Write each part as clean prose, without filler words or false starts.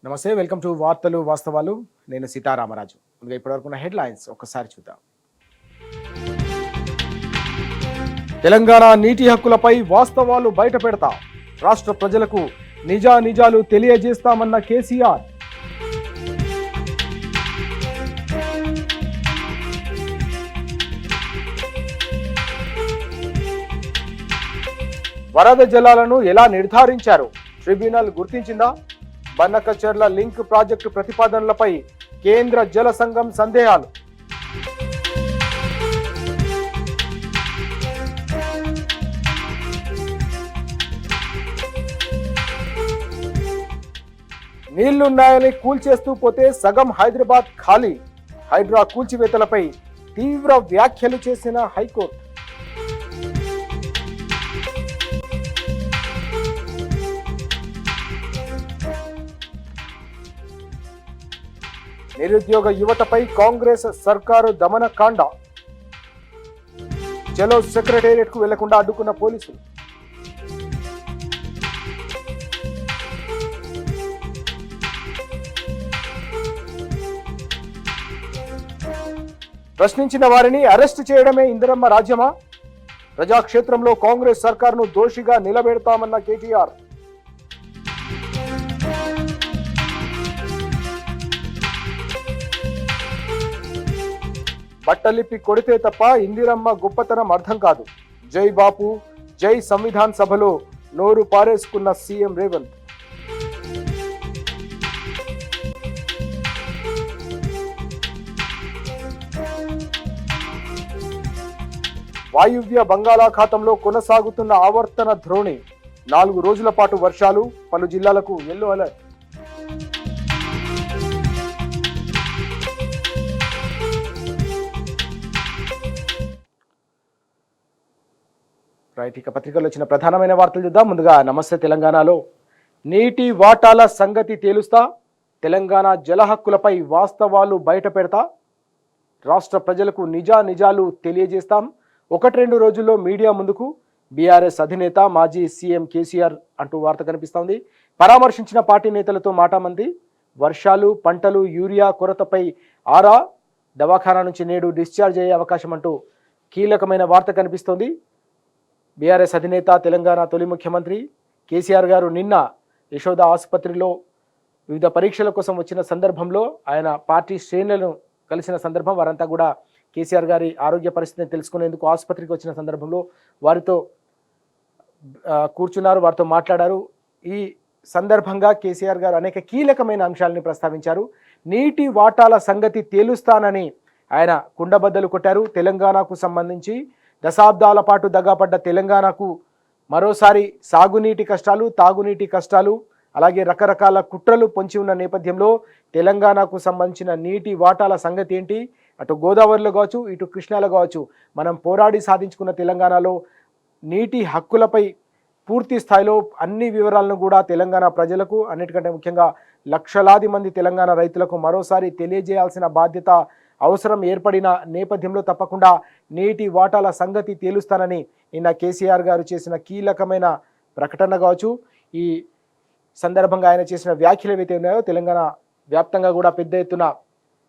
నమస్తే, welcome to వార్తలు వాస్తవాలు. నేను సీతారామరాజు. ముందుగా ఇప్పటివరకు ఉన్న హెడ్లైన్స్ ఒక్కసారి చూద్దాం. తెలంగాణ నీటి హక్కులపై వాస్తవాలు బయట పెడతా, రాష్ట్ర ప్రజలకు నిజాలు తెలియజేస్తామన్న కేసీఆర్. వరద జలాలను ఎలా నిర్ధారించారు? ట్రిబ్యునల్ గుర్తించిందా? బన్నకచెర్ల లింక్ ప్రాజెక్టు ప్రతిపాదనలపై కేంద్ర జల సంఘం సందేహాలు. నీళ్లున్నాయని కూల్చేస్తూ పోతే సగం హైదరాబాద్ ఖాళీ. హైడ్రా కూల్చివేతలపై తీవ్ర వ్యాఖ్యలు చేసిన హైకోర్టు. నిరుద్యోగ యువతపై కాంగ్రెస్ సర్కారు దమనకాండ. చలో సెక్రటేరియట్ కు వెళ్లకుండా అడ్డుకున్న పోలీసులు. ప్రశ్నించిన వారిని అరెస్టు చేయడమే ఇందిరమ్మ రాజ్యమా? ప్రజాక్షేత్రంలో కాంగ్రెస్ సర్కారును దోషిగా నిలబెడతామన్న కేటీఆర్. బట్టలిప్పి కొడితే తప్ప ఇందిరమ్మ గొప్పతనం అర్థం కాదు. జై బాపు జై సంవిధాన్ సభలో నోరు పారేసుకున్న సీఎం రేవంత్. వాయువ్య బంగాళాఖాతంలో కొనసాగుతున్న ఆవర్తన ద్రోణి. 4 రోజుల పాటు వర్షాలు, పలు జిల్లాలకు యెల్లో అలర్ట్. రైట్, ఇక పత్రికల్లో వచ్చిన ప్రధానమైన వార్తలు చూద్దాం. ముందుగా నమస్తే తెలంగాణలో నీటి వాటాల సంగతి తేలుస్తా, తెలంగాణ జల హక్కులపై వాస్తవాలు బయట పెడతా, రాష్ట్ర ప్రజలకు నిజాలు తెలియజేస్తాం, 1-2 రోజుల్లో మీడియా ముందుకు బీఆర్ఎస్ అధినేత మాజీ సీఎం కేసీఆర్ అంటూ వార్త కనిపిస్తోంది. పరామర్శించిన పార్టీ నేతలతో మాటామంది. వర్షాలు, పంటలు, యూరియా కొరతపై ఆరా, దవాఖానా నుంచి నేడు డిశ్చార్జ్ అయ్యే అవకాశం అంటూ కీలకమైన వార్త కనిపిస్తోంది. బీఆర్ఎస్ అధినేత, తెలంగాణ తొలి ముఖ్యమంత్రి కేసీఆర్ గారు నిన్న యశోద ఆసుపత్రిలో వివిధ పరీక్షల కోసం వచ్చిన సందర్భంలో ఆయన పార్టీ శ్రేణులను కలిసిన సందర్భం, వారంతా కూడా కేసీఆర్ గారి ఆరోగ్య పరిస్థితిని తెలుసుకునేందుకు ఆసుపత్రికి వచ్చిన సందర్భంలో వారితో కూర్చున్నారు, వారితో మాట్లాడారు. ఈ సందర్భంగా కేసీఆర్ గారు అనేక కీలకమైన అంశాలని ప్రస్తావించారు. నీటి వాటాల సంగతి తేలుస్తానని ఆయన కుండబద్దలు కొట్టారు. తెలంగాణకు సంబంధించి దశాబ్దాల పాటు దగాపడ్డ తెలంగాణకు మరోసారి సాగునీటి కష్టాలు, తాగునీటి కష్టాలు, అలాగే రకరకాల కుట్రలు పొంచి ఉన్న నేపథ్యంలో తెలంగాణకు సంబంధించిన నీటి వాటాల సంగతి ఏంటి? అటు గోదావరిలో కావచ్చు, ఇటు కృష్ణాలో కావచ్చు, మనం పోరాడి సాధించుకున్న తెలంగాణలో నీటి హక్కులపై పూర్తి స్థాయిలో అన్ని వివరాలను కూడా తెలంగాణ ప్రజలకు, అన్నిటికంటే ముఖ్యంగా లక్షలాది మంది తెలంగాణ రైతులకు మరోసారి తెలియజేయాల్సిన బాధ్యత, అవసరం ఏర్పడిన నేపథ్యంలో తప్పకుండా నీటి వాటాల సంగతి తేలుస్తానని నిన్న కేసీఆర్ గారు చేసిన కీలకమైన ప్రకటన కావచ్చు, ఈ సందర్భంగా ఆయన చేసిన వ్యాఖ్యలు ఏవైతే ఉన్నాయో తెలంగాణ వ్యాప్తంగా కూడా పెద్ద ఎత్తున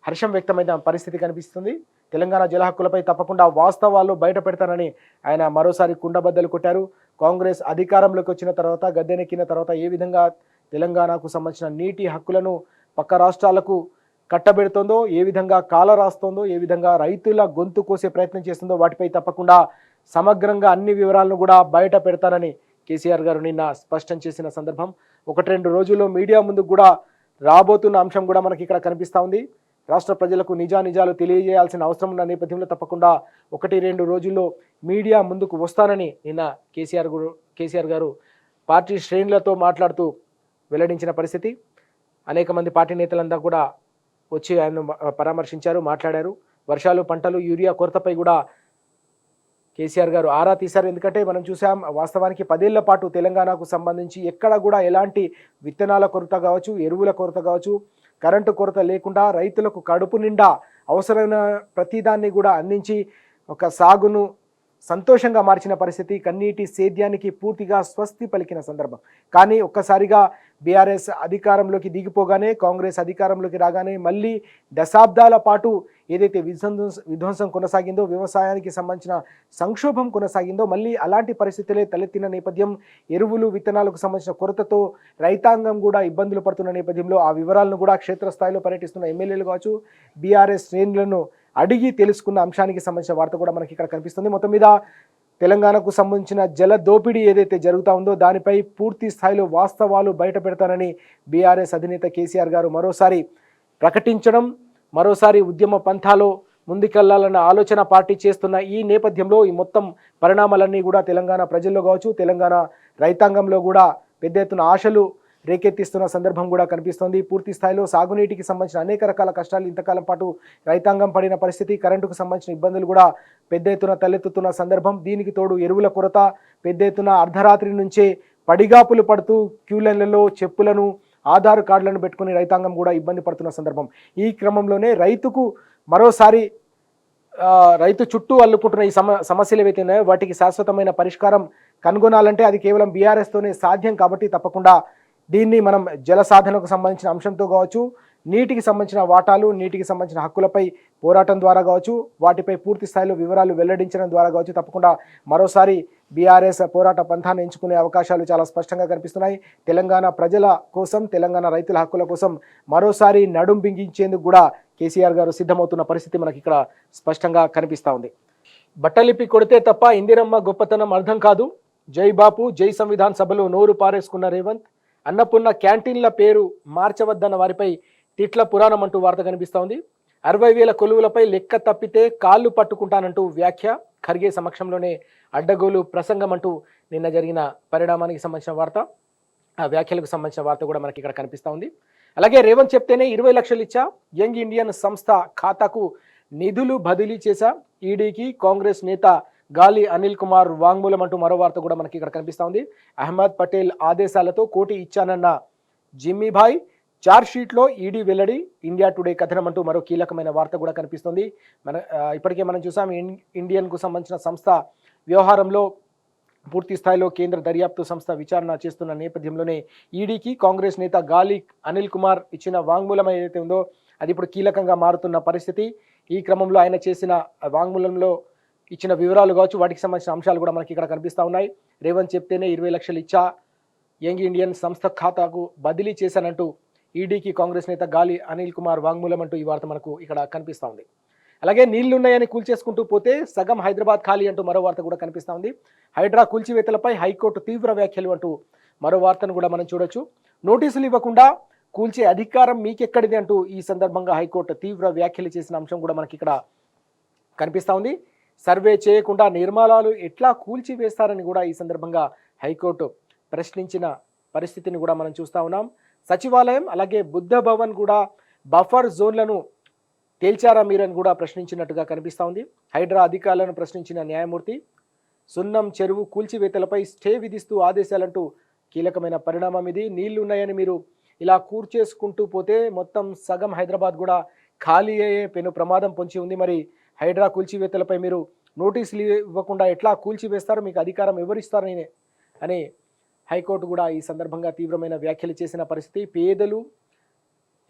హర్షం వ్యక్తమైన పరిస్థితి కనిపిస్తుంది. తెలంగాణ జల హక్కులపై తప్పకుండా వాస్తవాలు బయట పెడతానని ఆయన మరోసారి కుండబద్దలు కొట్టారు. కాంగ్రెస్ అధికారంలోకి వచ్చిన తర్వాత, గద్దెనెక్కిన తర్వాత ఏ విధంగా తెలంగాణకు సంబంధించిన నీటి హక్కులను పక్క రాష్ట్రాలకు కట్టబెడుతోందో, ఏ విధంగా కాల రాస్తోందో, ఏ విధంగా రైతుల గొంతు కోసే ప్రయత్నం చేస్తుందో వాటిపై తప్పకుండా సమగ్రంగా అన్ని వివరాలను కూడా బయట పెడతానని కేసీఆర్ గారు నిన్న స్పష్టం చేసిన సందర్భం. 1-2 రోజుల్లో మీడియా ముందుకు కూడా రాబోతున్న అంశం కూడా మనకి ఇక్కడ కనిపిస్తూ ఉంది. రాష్ట్ర ప్రజలకు నిజాలు తెలియజేయాల్సిన అవసరం ఉన్న నేపథ్యంలో తప్పకుండా 1-2 రోజుల్లో మీడియా ముందుకు వస్తానని నిన్న కేసీఆర్ గారు పార్టీ శ్రేణులతో మాట్లాడుతూ వెల్లడించిన పరిస్థితి. అనేక మంది పార్టీ నేతలంతా కూడా వచ్చి ఆయన పరామర్శించారు, మాట్లాడారు. వర్షాలు, పంటలు, యూరియా కొరతపై కూడా కేసీఆర్ గారు ఆరా తీశారు. ఎందుకంటే మనం చూసాం, వాస్తవానికి 10 ఏళ్ల పాటు తెలంగాణకు సంబంధించి ఎక్కడ కూడా ఎలాంటి విత్తనాల కొరత కావచ్చు, ఎరువుల కొరత కావచ్చు, కరెంటు కొరత లేకుండా రైతులకు కడుపు నిండా అవసరమైన ప్రతిదాన్ని కూడా అందించి ఒక సాగును సంతోషంగా మార్చిన పరిస్థితి, కన్నీటి సేద్యానికి పూర్తిగా స్వస్తి పలికిన సందర్భం. కానీ ఒక్కసారిగా బీఆర్ఎస్ అధికారంలోకి దిగిపోగానే, కాంగ్రెస్ అధికారంలోకి రాగానే మళ్ళీ దశాబ్దాల పాటు ఏదైతే విధ్వంసం కొనసాగిందో, వ్యవసాయానికి సంబంధించిన సంక్షోభం కొనసాగిందో, మళ్ళీ అలాంటి పరిస్థితులే తలెత్తిన నేపథ్యం, ఎరువులు విత్తనాలకు సంబంధించిన కొరతతో రైతాంగం కూడా ఇబ్బందులు పడుతున్న నేపథ్యంలో ఆ వివరాలను కూడా క్షేత్రస్థాయిలో పర్యటిస్తున్న ఎమ్మెల్యేలు కావచ్చు, బీఆర్ఎస్ శ్రేణులను అడిగి తెలుసుకున్న అంశానికి సంబంధించిన వార్త కూడా మనకి ఇక్కడ కనిపిస్తుంది. మొత్తం మీద తెలంగాణకు సంబంధించిన జల దోపిడీ ఏదైతే జరుగుతూ ఉందో దానిపై పూర్తి స్థాయిలో వాస్తవాలు బయట పెడతానని బీఆర్ఎస్ అధినేత కేసీఆర్ గారు మరోసారి ప్రకటించడం, మరోసారి ఉద్యమ పంథాలో ముందుకెళ్లాలన్న ఆలోచన పార్టీ చేస్తున్న ఈ నేపథ్యంలో ఈ మొత్తం పరిణామాలన్నీ కూడా తెలంగాణ ప్రజల్లో కావచ్చు, తెలంగాణ రైతాంగంలో కూడా పెద్ద ఎత్తున ఆశలు రేకెత్తిస్తున్న సందర్భం కూడా కనిపిస్తోంది. పూర్తి స్థాయిలో సాగునీటికి సంబంధించిన అనేక రకాల కష్టాలు ఇంతకాలం పాటు రైతాంగం పడిన పరిస్థితి, కరెంటుకు సంబంధించిన ఇబ్బందులు కూడా పెద్ద ఎత్తున తలెత్తుతున్న సందర్భం. దీనికి తోడు ఎరువుల కొరత, పెద్ద ఎత్తున అర్ధరాత్రి నుంచే పడిగాపులు పడుతూ క్యూలైన్లలో చెప్పులను, ఆధార్ కార్డులను పెట్టుకుని రైతాంగం కూడా ఇబ్బంది పడుతున్న సందర్భం. ఈ క్రమంలోనే రైతుకు మరోసారి రైతు చుట్టూ అల్లుకుంటున్న ఈ సమస్యలు ఏవైతే ఉన్నాయో వాటికి శాశ్వతమైన పరిష్కారం కనుగొనాలంటే అది కేవలం బీఆర్ఎస్తోనే సాధ్యం. కాబట్టి తప్పకుండా దీన్ని మనం జల సాధనకు సంబంధించిన అంశంతో కావచ్చు, నీటికి సంబంధించిన వాటాలు, నీటికి సంబంధించిన హక్కులపై పోరాటం ద్వారా కావచ్చు, వాటిపై పూర్తి స్థాయిలో వివరాలు వెల్లడించడం ద్వారా కావచ్చు, తప్పకుండా మరోసారి బీఆర్ఎస్ పోరాట పంథాన్ని ఎంచుకునే అవకాశాలు చాలా స్పష్టంగా కనిపిస్తున్నాయి. తెలంగాణ ప్రజల కోసం, తెలంగాణ రైతుల హక్కుల కోసం మరోసారి నడుం బిగించేందుకు కూడా కేసీఆర్ గారు సిద్ధమవుతున్న పరిస్థితి మనకి ఇక్కడ స్పష్టంగా కనిపిస్తూ ఉంది. బట్టలిప్పి కొడితే తప్ప ఇందిరమ్మ గొప్పతనం అర్థం కాదు, జై బాపు జై సంవిధాన్ సభలో నోరు పారేసుకున్న రేవంత్, అన్నపూర్ణ క్యాంటీన్ల పేరు మార్చవద్దన్న వారిపై తిట్ల పురాణం అంటూ వార్త కనిపిస్తూ ఉంది. 60,000 కొలువులపై లెక్క తప్పితే కాళ్ళు పట్టుకుంటానంటూ వ్యాఖ్య, ఖర్గే సమక్షంలోనే అడ్డగోలు ప్రసంగం అంటూ నిన్న జరిగిన పరిణామానికి సంబంధించిన వార్త, ఆ వ్యాఖ్యలకు సంబంధించిన వార్త కూడా మనకి ఇక్కడ కనిపిస్తూ ఉంది. అలాగే రేవంత్ చెప్తేనే 20 లక్షలు ఇచ్చా, యంగ్ ఇండియన్ సంస్థ ఖాతాకు నిధులు బదిలీ చేశా, ఈడీకి కాంగ్రెస్ నేత గాలి అనిల్ కుమార్ వాంగ్మూలం అంటూ మరో వార్త కూడా మనకి ఇక్కడ కనిపిస్తూ ఉంది. అహ్మద్ పటేల్ ఆదేశాలతో కోటి ఇచ్చానన్న జిమ్మీభాయ్, చార్జ్ షీట్లో ఈడీ వెల్లడి, ఇండియా టుడే కథనం అంటూ మరో కీలకమైన వార్త కూడా కనిపిస్తుంది. ఇప్పటికే మనం చూసాం ఇండియన్కు సంబంధించిన సంస్థ వ్యవహారంలో పూర్తి స్థాయిలో కేంద్ర దర్యాప్తు సంస్థ విచారణ చేస్తున్న నేపథ్యంలోనే ఈడీకి కాంగ్రెస్ నేత గాలి అనిల్ కుమార్ ఇచ్చిన వాంగ్మూలం ఏదైతే ఉందో అది ఇప్పుడు కీలకంగా మారుతున్న పరిస్థితి. ఈ క్రమంలో ఆయన చేసిన వాంగ్మూలంలో ఇచ్చిన వివరాలు కావచ్చు, వాటికి సంబంధించిన అంశాలు కూడా మనకి ఇక్కడ కనిపిస్తూ ఉన్నాయి. రేవంత్ చెప్తేనే 20 లక్షలు ఇచ్చా, యంగ్ ఇండియన్ సంస్థ ఖాతాకు బదిలీ చేశానంటూ ఈడీకి కాంగ్రెస్ నేత గాలి అనిల్ కుమార్ వాంగ్మూలం అంటూ ఈ వార్త మనకు ఇక్కడ కనిపిస్తూ ఉంది. అలాగే నీళ్లున్నాయని కూల్చేసుకుంటూ పోతే సగం హైదరాబాద్ ఖాళీ అంటూ మరో వార్త కూడా కనిపిస్తూ ఉంది. హైడ్రా కూల్చివేతలపై హైకోర్టు తీవ్ర వ్యాఖ్యలు అంటూ మరో వార్తను కూడా మనం చూడొచ్చు. నోటీసులు ఇవ్వకుండా కూల్చే అధికారం మీకెక్కడిది అంటూ ఈ సందర్భంగా హైకోర్టు తీవ్ర వ్యాఖ్యలు చేసిన అంశం కూడా మనకి ఇక్కడ కనిపిస్తూ ఉంది. సర్వే చేయకుండా నిర్మాణాలు ఎట్లా కూల్చివేస్తారని కూడా ఈ సందర్భంగా హైకోర్టు ప్రశ్నించిన పరిస్థితిని కూడా మనం చూస్తూ ఉన్నాం. సచివాలయం అలాగే బుద్ధ భవన్ కూడా బఫర్ జోన్లను తేల్చారా మీరని కూడా ప్రశ్నించినట్టుగా కనిపిస్తూ ఉంది. హైడ్రా అధికారులను ప్రశ్నించిన న్యాయమూర్తి సున్నం చెరువు కూల్చివేతలపై స్టే విధిస్తూ ఆదేశాలంటూ కీలకమైన పరిణామం ఇది. నీళ్లు ఉన్నాయని మీరు ఇలా కూర్చేసుకుంటూ పోతే మొత్తం సగం హైదరాబాద్ కూడా ఖాళీ అయ్యే పెను ప్రమాదం పొంచి ఉంది. మరి హైడ్రా కూల్చివేతలపై మీరు నోటీసులు ఇవ్వకుండా ఎట్లా కూల్చివేస్తారు, మీకు అధికారం ఎవరిస్తారని అని హైకోర్టు కూడా ఈ సందర్భంగా తీవ్రమైన వ్యాఖ్యలు చేసిన పరిస్థితి. పేదలు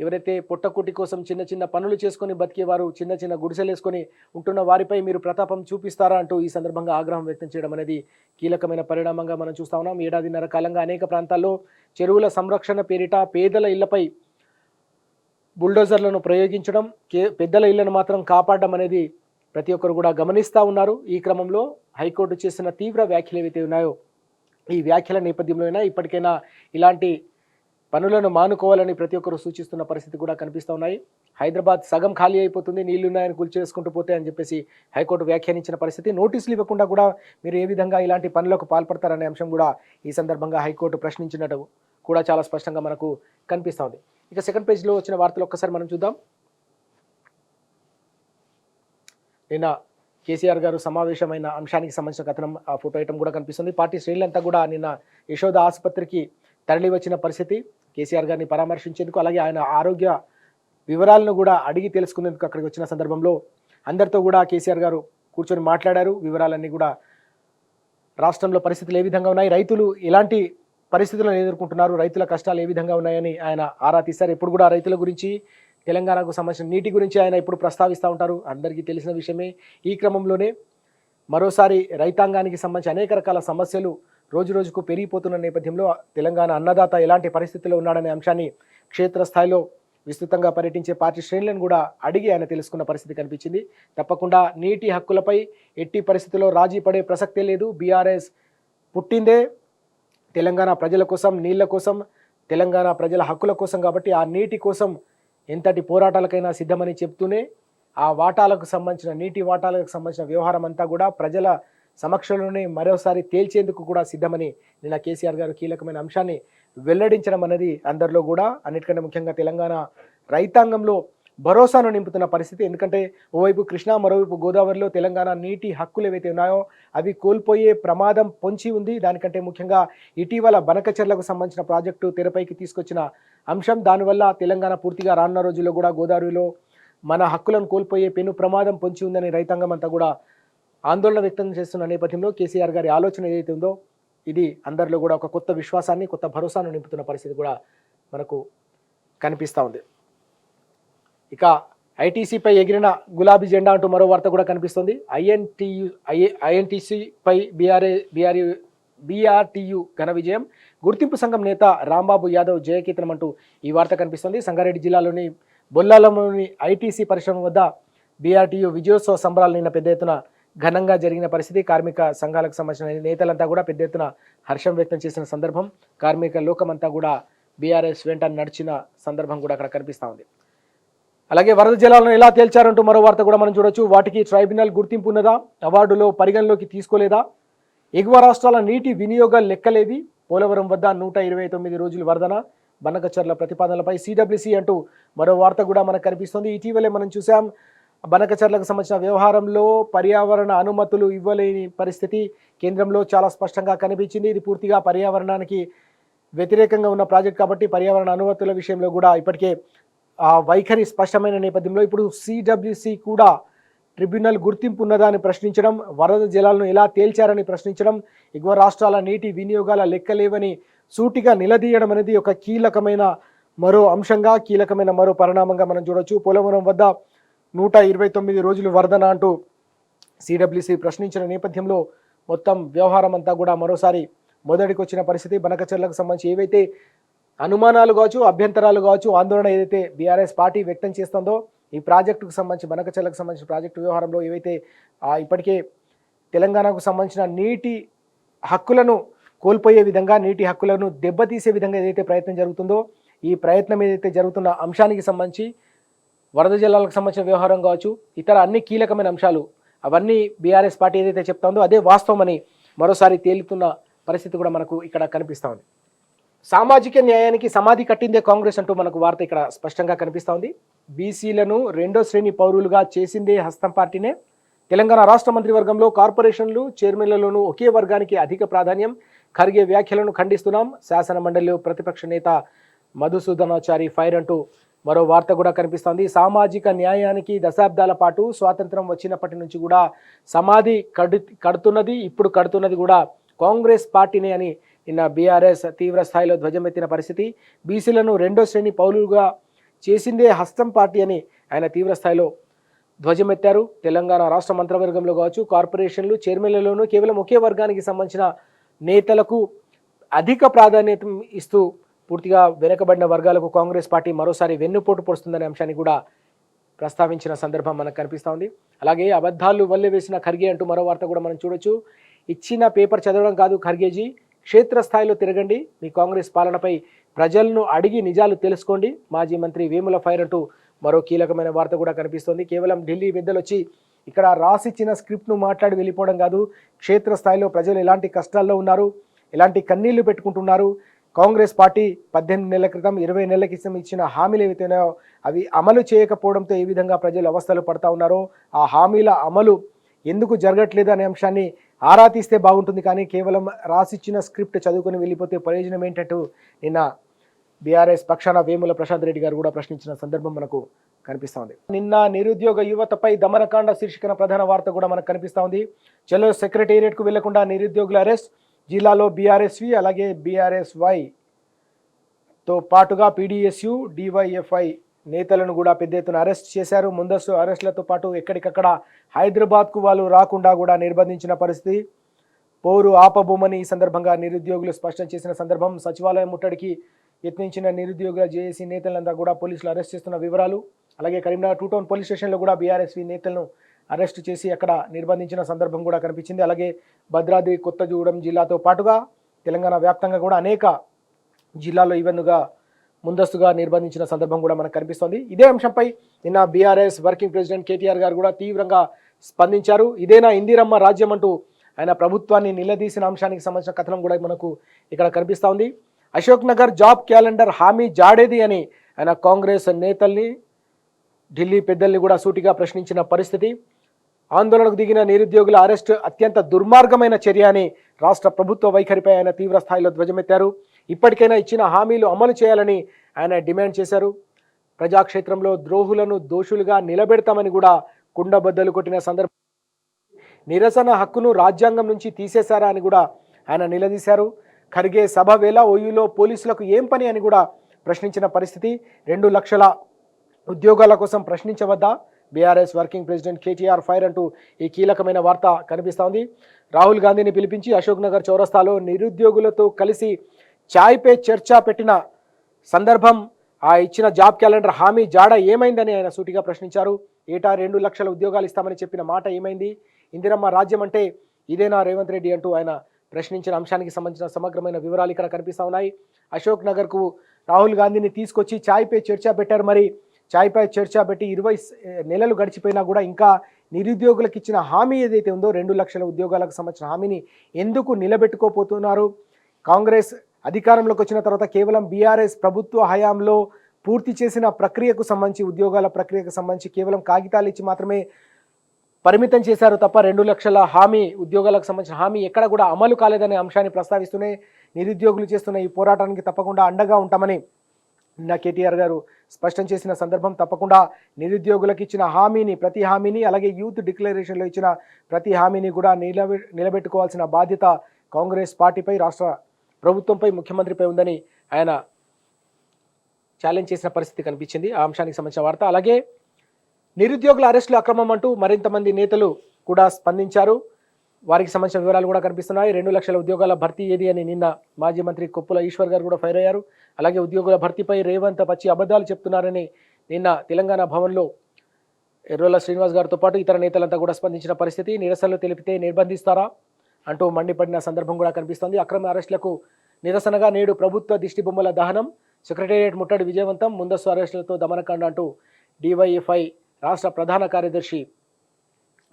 ఎవరైతే పొట్టకుటి కోసం చిన్న చిన్న పనులు చేసుకొని బతికేవారు, చిన్న చిన్న గుడిసెలు వేసుకొని ఉంటున్న వారిపై మీరు ప్రతాపం చూపిస్తారా అంటూ ఈ సందర్భంగా ఆగ్రహం వ్యక్తం చేయడం అనేది కీలకమైన పరిణామంగా మనం చూస్తా ఉన్నాం. ఏడాదిన్నర కాలంగా అనేక ప్రాంతాల్లో చెరువుల సంరక్షణ పేరిట పేదల ఇళ్లపై బుల్డోజర్లను ప్రయోగించడం, పెద్దల ఇళ్లను మాత్రం కాపాడడం అనేది ప్రతి ఒక్కరు కూడా గమనిస్తూ ఉన్నారు. ఈ క్రమంలో హైకోర్టు చేసిన తీవ్ర వ్యాఖ్యలు ఏవైతే ఉన్నాయో ఈ వ్యాఖ్యల నేపథ్యంలో ఇప్పటికైనా ఇలాంటి పనులను మానుకోవాలని ప్రతి ఒక్కరు సూచిస్తున్న పరిస్థితి కూడా కనిపిస్తూ ఉన్నాయి. హైదరాబాద్ సగం ఖాళీ అయిపోతుంది, నీళ్లున్నాయని కూల్చేసుకుంటూ పోతే అని చెప్పేసి హైకోర్టు వ్యాఖ్యానించిన పరిస్థితి. నోటీసులు ఇవ్వకుండా కూడా మీరు ఏ విధంగా ఇలాంటి పనులకు పాల్పడతారనే అంశం కూడా ఈ సందర్భంగా హైకోర్టు ప్రశ్నించినట్టు కూడా చాలా స్పష్టంగా మనకు కనిపిస్తోంది. ఇక సెకండ్ పేజ్లో వచ్చిన వార్తలు ఒక్కసారి మనం చూద్దాం. నిన్న కేసీఆర్ గారు సమావేశమైన అంశానికి సంబంధించిన కథనం, ఆ ఫోటో ఐటమ్ కూడా కనిపిస్తుంది. పార్టీ శ్రేణులంతా కూడా నిన్న యశోద ఆసుపత్రికి తరలి వచ్చిన పరిస్థితి, కేసీఆర్ గారిని పరామర్శించేందుకు అలాగే ఆయన ఆరోగ్య వివరాలను కూడా అడిగి తెలుసుకునేందుకు అక్కడికి వచ్చిన సందర్భంలో అందరితో కూడా కేసీఆర్ గారు కూర్చొని మాట్లాడారు. వివరాలన్నీ కూడా రాష్ట్రంలో పరిస్థితులు ఏ విధంగా ఉన్నాయి, రైతులు ఎలాంటి పరిస్థితులను ఎదుర్కొంటున్నారు, రైతుల కష్టాలు ఏ విధంగా ఉన్నాయని ఆయన ఆరా తీశారు. ఎప్పుడు కూడా రైతుల గురించి, తెలంగాణకు సంబంధించిన నీటి గురించి ఆయన ఎప్పుడు ప్రస్తావిస్తూ ఉంటారు, అందరికీ తెలిసిన విషయమే. ఈ క్రమంలోనే మరోసారి రైతాంగానికి సంబంధించి అనేక రకాల సమస్యలు రోజు రోజుకు పెరిగిపోతున్న నేపథ్యంలో తెలంగాణ అన్నదాత ఎలాంటి పరిస్థితుల్లో ఉన్నాడనే అంశాన్ని క్షేత్రస్థాయిలో విస్తృతంగా పర్యటించే పార్టీ శ్రేణులను కూడా అడిగి ఆయన తెలుసుకున్న పరిస్థితి కనిపించింది. తప్పకుండా నీటి హక్కులపై ఎట్టి పరిస్థితుల్లో రాజీ పడే ప్రసక్తే లేదు. బీఆర్ఎస్ పుట్టిందే తెలంగాణ ప్రజల కోసం, నీళ్ల కోసం, తెలంగాణ ప్రజల హక్కుల కోసం. కాబట్టి ఆ నీటి కోసం ఎంతటి పోరాటాలకైనా సిద్ధమని చెప్తూనే ఆ వాటాలకు సంబంధించిన, నీటి వాటాలకు సంబంధించిన వ్యవహారం అంతా కూడా ప్రజల సమక్షంలోనే మరోసారి తేల్చేందుకు కూడా సిద్ధమని నిన్న కేసీఆర్ గారు కీలకమైన అంశాన్ని వెల్లడించడం అనేది అందరిలో కూడా, అన్నిటికంటే ముఖ్యంగా తెలంగాణ రైతాంగంలో భరోసాను నింపుతున్న పరిస్థితి. ఎందుకంటే ఓవైపు కృష్ణా, మరోవైపు గోదావరిలో తెలంగాణ నీటి హక్కులు ఏవైతే ఉన్నాయో అవి కోల్పోయే ప్రమాదం పొంచి ఉంది. దానికంటే ముఖ్యంగా ఇటీవల బనకచెర్లకు సంబంధించిన ప్రాజెక్టు తెరపైకి తీసుకొచ్చిన అంశం, దానివల్ల తెలంగాణ పూర్తిగా రానున్న రోజుల్లో కూడా గోదావరిలో మన హక్కులను కోల్పోయే పెను ప్రమాదం పొంచి ఉందని రైతాంగం అంతా కూడా ఆందోళన వ్యక్తం చేస్తున్న నేపథ్యంలో కేసీఆర్ గారి ఆలోచన ఏదైతే ఉందో ఇది అందరిలో కూడా ఒక కొత్త విశ్వాసాన్ని, కొత్త భరోసాను నింపుతున్న పరిస్థితి కూడా మనకు కనిపిస్తూ ఉంది. ఇక ఐటీసీపై ఎగిరిన గులాబీ జెండా అంటూ మరో వార్త కూడా కనిపిస్తుంది. ఐఎన్టీసీపై బీఆర్టీయూ ఘన విజయం, గుర్తింపు సంఘం నేత రాంబాబు యాదవ్ జయకేతనం అంటూ ఈ వార్త కనిపిస్తుంది. సంగారెడ్డి జిల్లాలోని బొల్లాలంలోని ఐటీసీ పరిశ్రమ వద్ద బీఆర్టీయూ విజయోత్సవ సంబరాలు నిన్న పెద్ద ఎత్తున ఘనంగా జరిగిన పరిస్థితి. కార్మిక సంఘాలకు సంబంధించిన నేతలంతా కూడా పెద్ద ఎత్తున హర్షం వ్యక్తం చేసిన సందర్భం, కార్మిక లోకమంతా కూడా బీఆర్ఎస్ వెంట నడిచిన సందర్భం కూడా అక్కడ కనిపిస్తూ ఉంది. అలాగే వరద జలాలను ఎలా తేల్చారంటూ మరో వార్త కూడా మనం చూడొచ్చు. వాటికి ట్రైబ్యునల్ గుర్తింపు ఉన్నదా, అవార్డులో పరిగణలోకి తీసుకోలేదా, ఎగువ రాష్ట్రాల నీటి వినియోగాలు లెక్కలేవి, పోలవరం వద్ద 129 రోజులు వరదన, బనకచర్ల ప్రతిపాదనలపై సిడబ్ల్యూసీ అంటూ మరో వార్త కూడా మనకు కనిపిస్తుంది. ఇటీవలే మనం చూసాం బనకచర్లకు సంబంధించిన వ్యవహారంలో పర్యావరణ అనుమతులు ఇవ్వలేని పరిస్థితి కేంద్రంలో చాలా స్పష్టంగా కనిపించింది. ఇది పూర్తిగా పర్యావరణానికి వ్యతిరేకంగా ఉన్న ప్రాజెక్ట్ కాబట్టి పర్యావరణ అనుమతుల విషయంలో కూడా ఇప్పటికే ఆ వైఖరి స్పష్టమైన నేపథ్యంలో ఇప్పుడు సిడబ్ల్యూసీ కూడా ట్రిబ్యునల్ గుర్తింపు ఉన్నదా అని ప్రశ్నించడం, వరద జలాలను ఎలా తేల్చారని ప్రశ్నించడం, ఎగువ రాష్ట్రాల నీటి వినియోగాల లెక్కలేవని సూటిగా నిలదీయడం అనేది ఒక కీలకమైన మరో అంశంగా, కీలకమైన మరో పరిణామంగా మనం చూడొచ్చు. పోలవరం వద్ద 129 రోజులు వరదన అంటూ సిడబ్ల్యూసీ ప్రశ్నించిన నేపథ్యంలో మొత్తం వ్యవహారం అంతా కూడా మరోసారి మొదటికి వచ్చిన పరిస్థితి. బనకచెర్లకు సంబంధించి ఏవైతే అనుమానాలు కావచ్చు, అభ్యంతరాలు కావచ్చు, ఆందోళన ఏదైతే బీఆర్ఎస్ పార్టీ వ్యక్తం చేస్తుందో ఈ ప్రాజెక్టుకు సంబంధించి, బనకచెర్లకు సంబంధించిన ప్రాజెక్టు వ్యవహారంలో ఏవైతే ఇప్పటికే తెలంగాణకు సంబంధించిన నీటి హక్కులను కోల్పోయే విధంగా, నీటి హక్కులను దెబ్బతీసే విధంగా ఏదైతే ప్రయత్నం జరుగుతుందో ఈ ప్రయత్నం ఏదైతే జరుగుతున్న అంశానికి సంబంధించి వరద జలాలకు సంబంధించిన వ్యవహారం కావచ్చు, ఇతర అన్ని కీలకమైన అంశాలు అవన్నీ బీఆర్ఎస్ పార్టీ ఏదైతే చెప్తుందో అదే వాస్తవమని మరోసారి తేలుతున్న పరిస్థితి కూడా మనకు ఇక్కడ కనిపిస్తూ ఉంది. సామాజిక న్యాయానికి సమాధి కట్టిందే కాంగ్రెస్ అంటూ మనకు వార్త ఇక్కడ స్పష్టంగా కనిపిస్తూ ఉంది. బీసీలను 2వ శ్రేణి పౌరులుగా చేసిందే హస్తం పార్టీనే. తెలంగాణ రాష్ట్ర మంత్రివర్గంలో కార్పొరేషన్లు, చైర్మన్లలోనూ ఒకే వర్గానికి అధిక ప్రాధాన్యం. ఖర్గే వ్యాఖ్యలను ఖండిస్తున్నాం, శాసన మండలిలో ప్రతిపక్ష నేత మధుసూదనాచారి ఫైర్ అంటూ మరో వార్త కూడా కనిపిస్తోంది. సామాజిక న్యాయానికి దశాబ్దాల పాటు స్వాతంత్రం వచ్చినప్పటి నుంచి కూడా సమాధి కడుతున్నది, ఇప్పుడు కడుతున్నది కూడా కాంగ్రెస్ పార్టీనే అని నిన్న బీఆర్ఎస్ తీవ్ర స్థాయిలో ధ్వజమెత్తిన పరిస్థితి. బీసీలను 2వ శ్రేణి పౌరులుగా చేసిందే హస్తం పార్టీ అని ఆయన తీవ్ర స్థాయిలో ధ్వజమెత్తారు. తెలంగాణ రాష్ట్ర మంత్రివర్గంలో కావచ్చు, కార్పొరేషన్లు, చైర్మన్లలోనూ కేవలం ఒకే వర్గానికి సంబంధించిన నేతలకు అధిక ప్రాధాన్యత ఇస్తూ పూర్తిగా వెనుకబడిన వర్గాలకు కాంగ్రెస్ పార్టీ మరోసారి వెన్నుపోటు పొడుస్తుందనే అంశాన్ని కూడా ప్రస్తావించిన సందర్భం మనకు కనిపిస్తూ ఉంది. అలాగే అబద్ధాలు వల్లే వేసిన ఖర్గే అంటూ మరో వార్త కూడా మనం చూడొచ్చు. ఇచ్చిన పేపర్ చదవడం కాదు ఖర్గేజీ, క్షేత్రస్థాయిలో తిరగండి, మీ కాంగ్రెస్ పాలనపై ప్రజలను అడిగి నిజాలు తెలుసుకోండి, మాజీ మంత్రి వేముల ఫైర్ అంటూ మరో కీలకమైన వార్త కూడా కనిపిస్తోంది. కేవలం ఢిల్లీ పెద్దలు వచ్చి ఇక్కడ రాసిచ్చిన స్క్రిప్ట్ను మాట్లాడి వెళ్ళిపోవడం కాదు, క్షేత్రస్థాయిలో ప్రజలు ఎలాంటి కష్టాల్లో ఉన్నారు, ఎలాంటి కన్నీళ్లు పెట్టుకుంటున్నారు, కాంగ్రెస్ పార్టీ 18 నెలల క్రితం 20 నెలల క్రితం ఇచ్చిన హామీలు ఏవైతున్నాయో అవి అమలు చేయకపోవడంతో ఏ విధంగా ప్రజలు అవస్థలు పడతా ఉన్నారో, ఆ హామీల అమలు ఎందుకు జరగట్లేదు అనే అంశాన్ని ఆరా తీస్తే బాగుంటుంది. కానీ కేవలం రాసిచ్చిన స్క్రిప్ట్ చదువుకొని వెళ్ళిపోతే ప్రయోజనం ఏంటంటూ నిన్న బీఆర్ఎస్ పక్షాన వేముల ప్రశాంత్ రెడ్డి గారు కూడా ప్రశ్నించిన సందర్భం మనకు కనిపిస్తూ ఉంది. నిన్న నిరుద్యోగ యువతపై దమనకాండ శీర్షికన ప్రధాన వార్త కూడా మనకు కనిపిస్తూ ఉంది. చలో సెక్రటేరియట్కు వెళ్లకుండా నిరుద్యోగుల అరెస్ట్, జిల్లాలో బీఆర్ఎస్వి అలాగే బీఆర్ఎస్వై తో పాటుగా పీడీఎస్యు డివైఎఫ్ఐ నేతలను కూడా పెద్ద ఎత్తున అరెస్ట్ చేశారు. ముందస్తు అరెస్టులతో పాటు ఎక్కడికక్కడ హైదరాబాద్కు వాళ్ళు రాకుండా కూడా నిర్బంధించిన పరిస్థితి. పోరు ఆపబోమని ఈ సందర్భంగా నిరుద్యోగులు స్పష్టం చేసిన సందర్భం. సచివాలయం ముట్టడికి యత్నించిన నిరుద్యోగుల జేఏసీ నేతలంతా కూడా పోలీసులు అరెస్ట్ చేస్తున్న వివరాలు. అలాగే కరీంనగర్ 2 టౌన్ పోలీస్ స్టేషన్లో కూడా బీఆర్ఎస్వి నేతలను అరెస్టు చేసి అక్కడ నిర్బంధించిన సందర్భం కూడా కనిపించింది. అలాగే భద్రాద్రి కొత్తగూడెం జిల్లాతో పాటుగా తెలంగాణ వ్యాప్తంగా కూడా అనేక జిల్లాల్లో ఈవెన్గా ముందస్తుగా నిర్బంధించిన సందర్భం కూడా మనకు కనిపిస్తోంది. ఇదే అంశంపై నిన్న బీఆర్ఎస్ వర్కింగ్ ప్రెసిడెంట్ కేటీఆర్ గారు కూడా తీవ్రంగా స్పందించారు. ఇదేనా ఇందిరమ్మ రాజ్యం అంటూ ఆయన ప్రభుత్వాన్ని నిలదీసిన అంశానికి సంబంధించిన కథనం కూడా మనకు ఇక్కడ కనిపిస్తూ ఉంది. అశోక్ నగర్ జాబ్ క్యాలెండర్ హామీ జాడేది అని ఆయన కాంగ్రెస్ నేతల్ని ఢిల్లీ పెద్దల్ని కూడా సూటిగా ప్రశ్నించిన పరిస్థితి. ఆందోళనకు దిగిన నిరుద్యోగుల అరెస్ట్ అత్యంత దుర్మార్గమైన చర్య అని రాష్ట్ర ప్రభుత్వ వైఖరిపై ఆయన తీవ్ర స్థాయిలో ధ్వజమెత్తారు. ఇప్పటికైనా ఇచ్చిన హామీలు అమలు చేయాలని ఆయన డిమాండ్ చేశారు. ప్రజాక్షేత్రంలో ద్రోహులను దోషులుగా నిలబెడతామని కూడా కుండబద్దలు కొట్టిన సందర్భం. నిరసన హక్కును రాజ్యాంగం నుంచి తీసేశారా అని కూడా ఆయన నిలదీశారు. ఖర్గే సభ వేళ ఓయూలో పోలీసులకు ఏం పని అని కూడా ప్రశ్నించిన పరిస్థితి. 2 లక్షల ఉద్యోగాల కోసం ప్రశ్నించవద్దా? BRS working president KTR fire అంటూ ఈ కీలకమైన వార్త కనిపిస్తోంది. రాహుల్ గాంధీని పిలిపించి అశోక్ నగర్ చౌరస్తాలో నిరుద్యోగులతో కలిసి చాయ్ పే చర్చ పెట్టిన సందర్భం. ఆ ఇచ్చిన జాబ్ క్యాలెండర్ హామీ జాడ ఏమైందని ఆయన సూటిగా ప్రశ్నించారు. ఏటా 2 లక్షల ఉద్యోగాలు ఇస్తామని చెప్పిన మాట ఏమైంది? ఇందిరమ్మ రాజ్యం అంటే ఇదేనా రేవంత్ రెడ్డి అంటూ ఆయన ప్రశ్నించిన అంశానికి సంబంధించిన సమగ్రమైన వివరాలు ఇక్కడ కనిపిస్తూ ఉన్నాయి. అశోక్ నగర్కు రాహుల్ గాంధీని తీసుకొచ్చి చాయ్ పే చర్చ పెట్టారు. మరి చాయ్ పే చర్చ పెట్టి 20 నెలలు గడిచిపోయినా కూడా ఇంకా నిరుద్యోగులకు ఇచ్చిన హామీ ఏదైతే ఉందో 2 లక్షల ఉద్యోగాలకు సంబంధించిన హామీని ఎందుకు నిలబెట్టుకోపోతున్నారు? కాంగ్రెస్ అధికారంలోకి వచ్చిన తర్వాత కేవలం బీఆర్ఎస్ ప్రభుత్వ హయాంలో పూర్తి చేసిన ప్రక్రియకు సంబంధించి ఉద్యోగాల ప్రక్రియకు సంబంధించి కేవలం కాగితాలు ఇచ్చి మాత్రమే పరిమితం చేశారు తప్ప 2 లక్షల హామీ ఉద్యోగాలకు సంబంధించిన హామీ ఎక్కడ కూడా అమలు కాలేదనే అంశాన్ని ప్రస్తావిస్తూనే నిరుద్యోగులు చేస్తున్న ఈ పోరాటానికి తప్పకుండా అండగా ఉంటామని నిన్న కేటీఆర్ గారు స్పష్టం చేసిన సందర్భం. తప్పకుండా నిరుద్యోగులకు ఇచ్చిన హామీని, ప్రతి హామీని, అలాగే యూత్ డిక్లరేషన్లో ఇచ్చిన ప్రతి హామీని కూడా నిలబెట్టుకోవాల్సిన బాధ్యత కాంగ్రెస్ పార్టీపై, రాష్ట్ర ప్రభుత్వంపై, ముఖ్యమంత్రిపై ఉందని ఆయన ఛాలెంజ్ చేసిన పరిస్థితి కనిపించింది. ఆ అంశానికి సంబంధించిన వార్త. అలాగే నిరుద్యోగుల అరెస్టులు అక్రమం అంటూ మరింత మంది నేతలు కూడా స్పందించారు. వారికి సంబంధించిన వివరాలు కూడా కనిపిస్తున్నాయి. 2 లక్షల ఉద్యోగాల భర్తీ ఏది అని నిన్న మాజీ మంత్రి కొప్పుల ఈశ్వర్ గారు కూడా ఫైర్ అయ్యారు. అలాగే ఉద్యోగుల భర్తీపై రేవంత్ పచ్చి అబద్ధాలు చెప్తున్నారని నిన్న తెలంగాణ భవన్లో ఎర్రోల శ్రీనివాస్ గారితో పాటు ఇతర నేతలంతా కూడా స్పందించిన పరిస్థితి. నిరసనలు తెలిపితే నిర్బంధిస్తారా అంటూ మండిపడిన సందర్భం కూడా కనిపిస్తోంది. అక్రమ అరెస్టులకు నిరసనగా నేడు ప్రభుత్వ దిష్టిబొమ్మల దహనం, సెక్రటేరియట్ ముట్టడి విజయవంతం, ముందస్తు అరెస్టులతో దమనకాండ అంటూ డివైఎఫ్ఐ రాష్ట్ర ప్రధాన కార్యదర్శి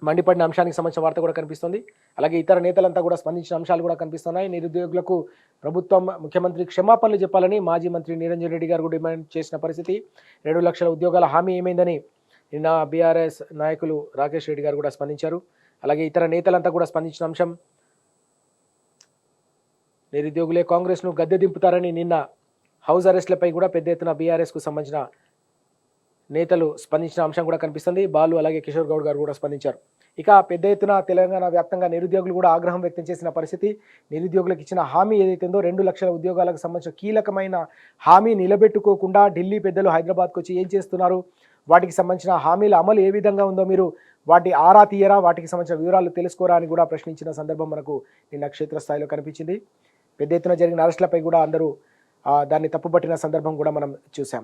మండిపడిన అంశానికి సంబంధించిన వార్త కూడా కనిపిస్తుంది. అలాగే ఇతర నేతలంతా కూడా స్పందించిన అంశాలు కూడా కనిపిస్తున్నాయి. నిరుద్యోగులకు ప్రభుత్వం, ముఖ్యమంత్రి క్షమాపణలు చెప్పాలని మాజీ మంత్రి నిరంజన్ రెడ్డి గారు కూడా డిమాండ్ చేసిన పరిస్థితి. 2 లక్షల ఉద్యోగాల హామీ ఏమైందని నిన్న బీఆర్ఎస్ నాయకులు రాకేష్ రెడ్డి గారు కూడా స్పందించారు. అలాగే ఇతర నేతలంతా కూడా స్పందించిన అంశం, నిరుద్యోగులే కాంగ్రెస్ను గద్దె దింపుతారని నిన్న హౌస్ అరెస్టులపై కూడా పెద్ద ఎత్తున బీఆర్ఎస్కు సంబంధించిన నేతలు స్పందించిన అంశం కూడా కనిపిస్తుంది. బాలు అలాగే కిషోర్ గౌడ్ గారు కూడా స్పందించారు. ఇక పెద్ద ఎత్తున తెలంగాణ వ్యాప్తంగా నిరుద్యోగులు కూడా ఆగ్రహం వ్యక్తం చేసిన పరిస్థితి. నిరుద్యోగులకు ఇచ్చిన హామీ ఏదైతే ఉందో 2 లక్షల ఉద్యోగాలకు సంబంధించిన కీలకమైన హామీ నిలబెట్టుకోకుండా ఢిల్లీ పెద్దలు హైదరాబాద్కు వచ్చి ఏం చేస్తున్నారు, వాటికి సంబంధించిన హామీల అమలు ఏ విధంగా ఉందో మీరు వాటి ఆరా తీయరా, వాటికి సంబంధించిన వివరాలు తెలుసుకోరా అని కూడా ప్రశ్నించిన సందర్భం మనకు నిన్న క్షేత్రస్థాయిలో కనిపించింది. పెద్ద ఎత్తున జరిగిన అరెస్టులపై కూడా అందరూ దాన్ని తప్పుపట్టిన సందర్భం కూడా మనం చూసాం.